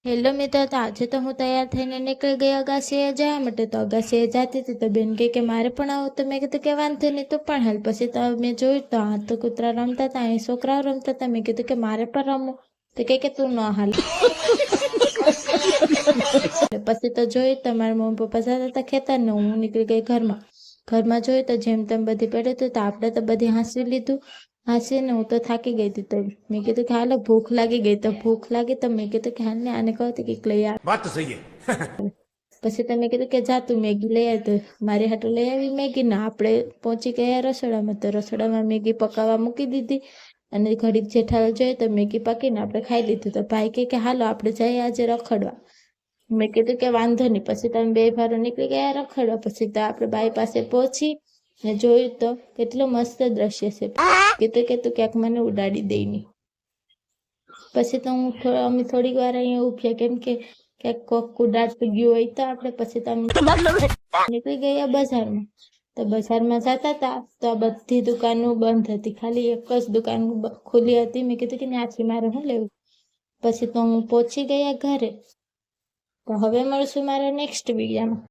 Hello મિત્રો, તો આજે તો હું તૈયાર થઈને નીકળી ગઈ અગાસીએ જવા માટે. તો અગાસીએ જતી હતી તો બેન કે મારે પણ આવું. તો મેં કીધું કે વાંધો નહીં, તું પણ હાલ. પછી તો મેં જોયું તો આ તો કૂતરા રમતા હતા, અહીં છોકરાઓ રમતા હતા. મેં કીધું કે મારે પણ રમવું. તો કે તું ન હાલ. પછી તો જોયું તો મારા મમ્મી પપ્પા જતા હતા ખેતરને, હું નીકળી ગઈ ઘરમાં જોયું તો જેમ તેમ બધી પડ્યું હતું. તો આપણે તો બધી હાંસી લીધું. હાંસીને હું તો થાકી ગઈ હતી. તો મેં કીધું કે હાલો ભૂખ લાગી ગઈ. તો ભૂખ લાગી તો મેં કીધું કે હાલ ને આને કહું કે લઈ આવે. बात तो सही है। પછી તમે કીધું કે જા તું મેગી લઈ આવી. તો મારી હાટું લઈ આવી મેગી. ને આપણે પહોંચી ગયા રસોડામાં. તો રસોડામાં મેગી પકાવવા મૂકી દીધી. અને ઘડીક જેઠાલાલ જોઈએ તો મેગી પાકીને આપણે ખાઈ લીધું. તો ભાઈ કે હાલો આપણે જઈએ આજે રખડવા. મેં કીધું કે વાંધો નહીં. પછી તમે બે ભારો નીકળી ગયા રખડવા. પછી તો આપણે બાઈ પાસે પહોંચી ને જોયું તો કેટલું મસ્ત દ્રશ્ય છે. કીધું કે તું ક્યાંક મને ઉડાડી દઈ ની. પછી તો અમે થોડીક વાર અહીંયા ઉભ્યા, કેમ કે ક્યાંક કોક ઉડાડતું ગયું હોય તો આપણે. પછી તો અમે નીકળી ગયા બજારમાં. તો બજારમાં જતા હતા તો આ બધી દુકાનો બંધ હતી, ખાલી એક જ દુકાન ખુલ્લી હતી. મેં કીધું કે ત્યાંથી મારે શું લેવું. પછી તો હું પહોંચી ગયા ઘરે. તો હવે મળશું મારા નેક્સ્ટ વિડીયોમાં.